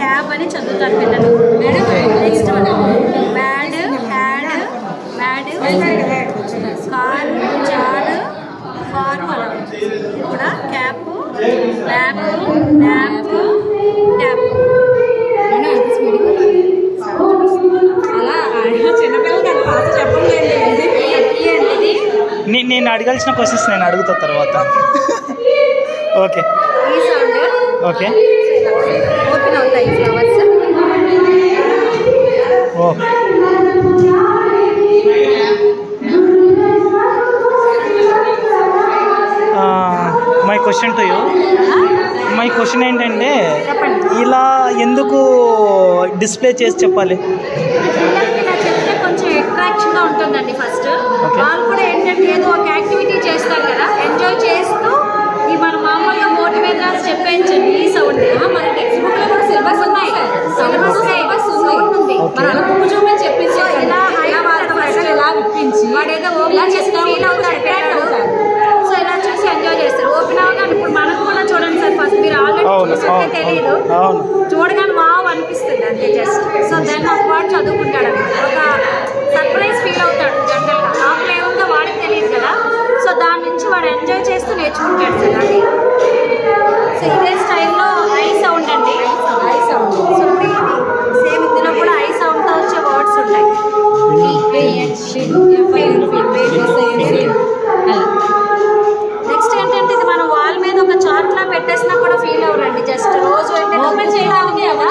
Cab అని చదువుతారు పిల్లలు. Next bad, had, bad, car, char, farm అలా కూడా క్యాప్, ల్యాప్, ల్యాప్, ట్యాప్ అలా చిన్నపిల్లలు చెప్పండి. నేను అడగాల్సిన క్వశ్చన్స్ నేను అడుగుతా తర్వాత. ఓకే ఈ సౌండ్ ఓకే ఓపెన్ అవుతాయి flowers. Oh my question to you. My question ఏంటంటే ఇలా ఎందుకు డిస్ప్లే చేసి చెప్పాలి? చెప్తే కొంచెం అట్రాక్షన్గా ఉంటుందండి. ఫస్ట్ వాళ్ళు కూడా ఏంటంటే ఏదో ఒక యాక్టివిటీ చేస్తారు కదా, ఎంజాయ్ చేస్తూ ఈ మన మామూలుగా బోర్డు మీద చెప్పేయించండి ఈ సౌండ్. మన టెక్స్ట్ బుక్ లో కూడా సిలబస్ ఉన్నాయి, సిలబస్ ఉంది. మన బుక్ చూపించి చెప్పించి ఇలా ఇలా విప్పించి వాడు ఏదో ఓపెన్ చేసి ఫీల్ అవుతాడు. సో ఇలా చూసి ఎంజాయ్ చేస్తారు. ఓపెన్ అవగానే ఇప్పుడు మనం కూడా చూడండి సార్, ఫస్ట్ మీరు ఆల్రెడీ చూస్తుంటే తెలియదు, చూడగానే వావ్ అనిపిస్తుంది అంతే జస్ట్. సో దాన్ని ఒక వాడు చదువుకుంటాడు అనమాట, ఒక సర్ప్రైజ్ ఫీల్ అవుతాడు. జనరల్గా లోపల ఏముందో వాడికి తెలియదు కదా, సో దాని నుంచి వాడు ఎంజాయ్ చేస్తూ నేర్చుకుంటాడు సార్ అది. సో ఇదే స్టైల్లో ఐ సౌండ్ అండి, ఐ సౌండ్. సో ఇది సేమ్ ఇందులో కూడా ఐ సౌండ్తో వచ్చే వర్డ్స్ ఉంటాయి. నెక్స్ట్ ఏంటంటే ఇది మనం వాల్ మీద ఒక చార్ట్ లా పెట్టేసినా కూడా ఫీల్ అవ్వరండి. జస్ట్ రోజు ఓపెన్ చేయడానికి ఒక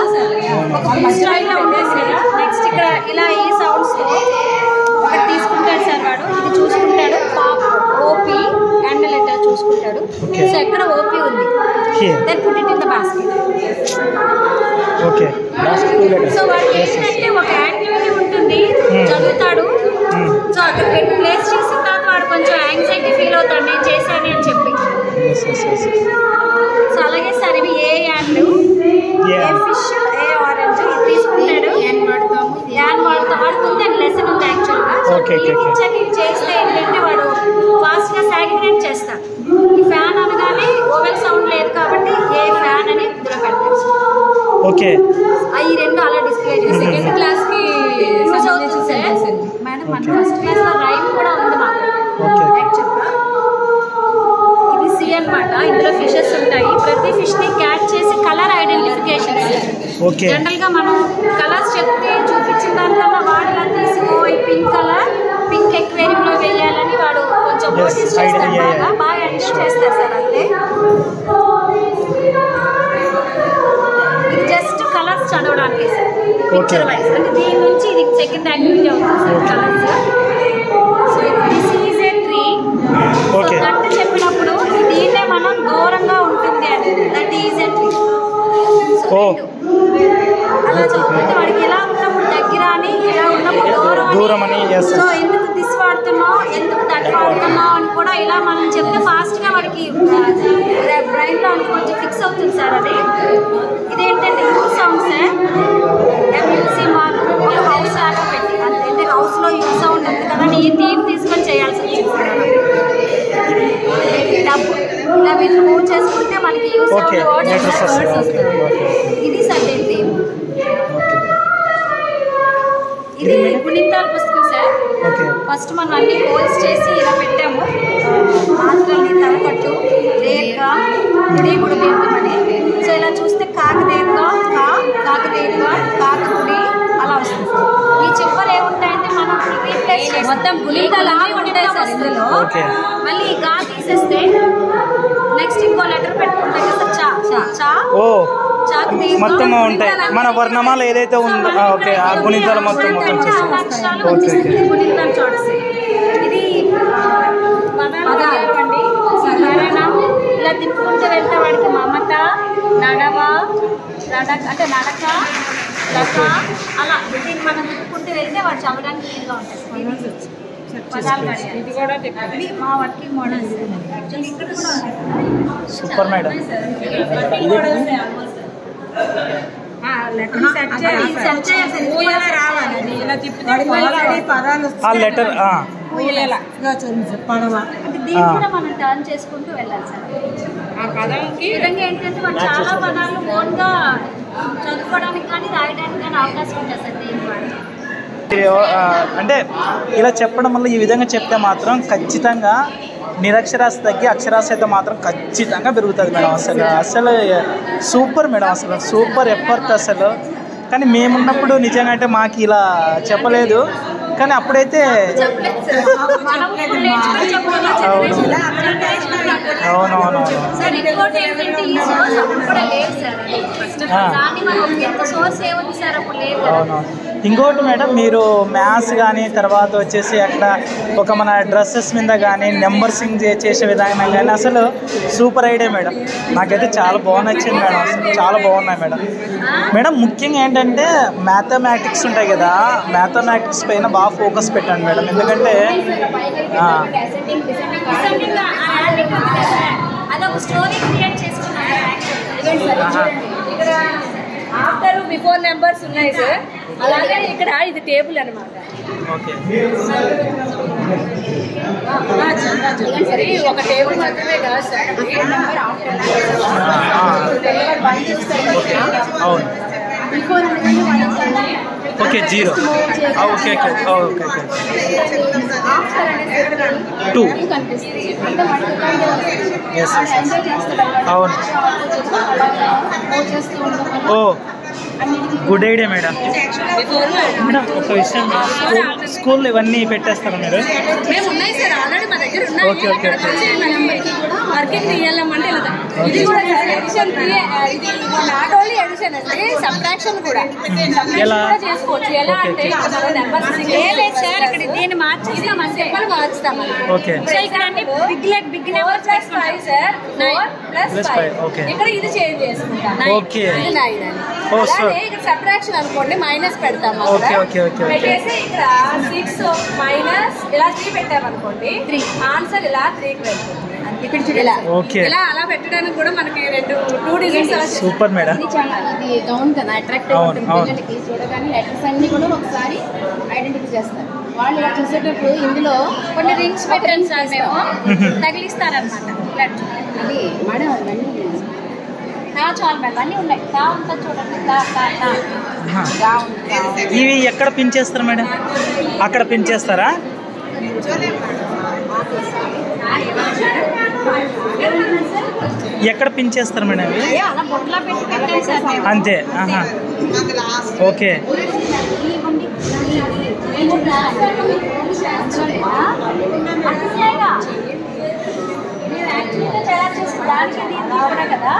స్టైల్లో ఉంటుంది కదా. నెక్స్ట్ ఇక్కడ ఇలా ఈ సౌండ్స్ తో ఒకటి తీసుకుంటాడు సార్ వాడు, ఇది చూసుకుంటాడు. పాప్, ఓపీ అండ్ లెటర్ చూసుకుంటాడు. సో ఎక్కడ ఓపీ ఉంది, then put it in the basket. Okay so వాడు ఏంటంటే ఒక యాక్టివిటీ ఉంటుంది, చదువుతాడు. సో అక్కడ ప్లేస్ చేసిన తర్వాత వాడు కొంచెం యాంగ్జైటీ ఫీల్ అవుతాడు, నేను చేశాను అని చెప్పి. సో అలాగే సార్ ఇవి ఏ and A fish, A orange ఇది తీసుకుంటాడు. యాన్ వాడుతాం, వాడికి ఉందండి లెసన్ ఉంది యాక్చువల్గా. సో ఇచ్చాక ఇది చేస్తే ఏంటంటే వాడు ఫాస్ట్గా సాగిగ్రేట్ చేస్తాడు. ఈ ఫ్యాన్ అనగానే ఓవెల్ సౌండ్ లేదు కాబట్టి ఏ ఫ్యాన్ అని ఇందులో పెడతాడు. ఓకే ఈ రెండు అలా డిస్ప్లే చేసి సెకండ్ క్లాస్కి యూజ్ అవుతుంది సార్. మేడం మన ఫస్ట్ క్లాస్లో రైమ్ కూడా ఉంది మాకు యాక్చువల్గా. ఇది సి అనమాట, ఇందులో ఫిషెస్ ఉంటాయి. ప్రతి ఫిష్ని క్యాచ్ చేసి కలర్ ఐడెంటిఫికేషన్. జనరల్గా మనం కలర్స్ చెప్తే చూపించిన దానికన్నా వాడిలా తీసి ఈ పింక్ కలర్ పింక్ ఎక్వేరియంలో వేయాలని వాడు కొంచెం నోటీస్ చేస్తాడు. బాగా ఎంజాయ్ చేస్తారు సార్ అంతే. ఇది జస్ట్ కలర్స్ చదవడానికి సార్, పిక్చర్ వైజ్. అంటే దీని నుంచి ఇది సెకండ్ యాక్టివిటీ అవుతుంది sir, colours. So this is a tree. గంట చెప్పినప్పుడు దీన్నే మనం దూరంగా ఉంటుంది అని, దట్ ఈజ్ ఏ ట్రీ. అలా చదువుకుంటే వాడికి ఇలా ఉన్నప్పుడు దగ్గర అని, ఇలా ఉన్నప్పుడు దూరం అని. సో ఎందుకు దిస్ వాడుతున్నావు, ఎందుకు దట్ వాడుతున్నావు అని కూడా ఇలా మనం చెప్తే ఫాస్ట్గా వాడికి బ్రెయిన్లో కొంచెం ఫిక్స్ అవుతుంది సార్ అది. ఇదేంటంటే U sound sir, MUC mark house లాగా పెట్టి, అంటే హౌస్లో యూ సౌండ్ ఉంది కదా, నీ థీమ్ తీసుకొని చేయాల్సి వచ్చింది. డబ్బు ఇలా వీళ్ళు మూవ్ చేసుకుంటే మనకి యూ సౌండ్ వర్డ్స్ వస్తాయి. ఇది సర్టెన్ థీమ్. ఇది గుణింతాల పుస్తకం సార్. ఫస్ట్ మనం అన్ని హోల్స్ చేసి ఇలా పెట్టాము. మాత్రల్ని తలకట్టు, దీర్ఘ, గుడి, గుడి దీర్ఘమని. సో ఇలా చూస్తే కాక దీర్ఘ, కాక దీర్ఘ, కాక గుడి అలా వస్తుంది. ఈ చివరి ఏముంటాయంటే మనం రీప్లేస్ చేసి మొత్తం గుణింతాలు ఉంటాయి సార్ ఇందులో. మళ్ళీ గా తీసేస్తే నెక్స్ట్ ఇంకో లెటర్ పెట్టుకుంటాం కదా సార్, చా మొత్తం ఉంటాయి. మన వర్ణమాల ఏదైతే ఉందో ఓకే, ఆ గుణితాలు మొత్తం గుణితాలు చూడస్తాయి. ఇది పదాలండి. సహరణం ఇలా తిప్పుకుంటూ వెళ్తే వాడికి మమత, నడవ, అంటే నడక, లక అలా దీన్ని మనం తిప్పుకుంటూ వెళ్తే వాడు చదవడానికి వీలుగా ఉంటుంది. ఇది కూడా ఇది మా వర్కింగ్ మోడల్స్. యాక్చువల్లీ ఇక్కడ కూడా సూపర్ మేడం. లెటర్ మనం టర్న్ చేసుకుంటూ వెళ్ళాలి సార్. ఆ పదానికి విధంగా ఏంటంటే మనం చాలా పదాలు ఓన్గా చదువుకోవాలి. చదువుకోవడానికి కానీ రాయడానికి కానీ అవకాశం ఉంటుంది సార్ దేని వాడు. అంటే ఇలా చెప్పడం వల్ల ఈ విధంగా చెప్తే మాత్రం ఖచ్చితంగా నిరక్షరాస్యత తగ్గి అక్షరాస్యత మాత్రం ఖచ్చితంగా పెరుగుతుంది మేడం. అసలు సూపర్ మేడం, అసలు సూపర్ ఎఫర్ట్ అసలు. కానీ మేమున్నప్పుడు నిజంగా అంటే మాకు ఇలా చెప్పలేదు, కానీ అప్పుడైతే అవునవునవును. అవునవును. ఇంకోటి మేడం, మీరు మ్యాథ్స్ కానీ తర్వాత వచ్చేసి అక్కడ ఒక మన డ్రెస్సెస్ మీద కానీ నెంబర్సింగ్ చేసే విధానం కానీ అసలు సూపర్ ఐడియా మేడం. నాకైతే చాలా బాగా నచ్చింది మేడం, అసలు చాలా బాగున్నాయి మేడం. మేడం ముఖ్యంగా ఏంటంటే మ్యాథమెటిక్స్ ఉంటాయి కదా, మ్యాథమెటిక్స్ పైన బాగా ఫోకస్ పెట్టండి మేడం. ఎందుకంటే ఇక్కడ ఆఫ్టర్ బిఫోర్ నెంబర్స్ ఉన్నాయి సార్. అలాగే ఇక్కడ ఇది టేబుల్ అనమాట. ఒక టేబుల్ మాత్రమే కాదు sir, okay 0 okay okay okay 2 అవును. ఓ గుడ్ ఐడియా మేడం. మేడం ఒక విషయం, స్కూల్లో ఇవన్నీ పెట్టేస్తారా మీరు? మేము ఉన్నాయి సార్, ఆల్రెడీ మా దగ్గర ఉన్నాయి. ఓకే ఓకే వర్కింగ్ తీయాలంటే ఇది కూడా ఎడిషన్, ఇది నాట్ ఓన్లీ ఎడిషన్ అండి, సబ్ట్రాక్షన్ కూడా ఎలా చేసుకోవచ్చు. ఎలా అంటే దీన్ని మార్చేస్తామంటే మార్చుతామని. Okay big number plus 5 sir, 4 plus 5. Okay ఇక్కడ ఇది చేంజ్ చేసుకుంటాం. ఓకే అలాగే ఇక్కడ సబ్ట్రాక్షన్ అనుకోండి, మైనస్ పెడతాము. ఓకే ఓకే ఓకే పెట్టేసి ఇక్కడ 6 మైనస్ ఇలా 3 పెట్టామనుకోండి, ఆన్సర్ ఇలా 3కి వెళ్తుంది. ఓకే ఇలా అలా పెట్టడానికి కూడా మనకి 2 డిజిట్స్. Super madam. ఇది డౌన్ కదా, అట్రాక్టివ్ ఉంటుంది పిల్లలకి. చూడగానే లెటర్స్ అన్ని కూడా ఒకసారి ఐడెంటిఫై చేస్తారు. వాళ్ళు ఇలా చూసేటప్పుడు ఇందులో కొన్ని రింగ్స్ పెట్టండి సార్, మేము తగిలిస్తారనమాట. అది మేడం అవన్నీ చాలు మేడం, అన్నీ ఉన్నాయి. ఉంటుంది చూడండి. ఇవి ఎక్కడ పిన్ చేస్తారు మేడం? అక్కడ పిన్ చేస్తారా? ఎక్కడ పిన్ చేస్తారు మేడం ఇవి? అలా బొట్లా పెట్టి పెట్టండి సార్. అంతే. ఓకే కదా.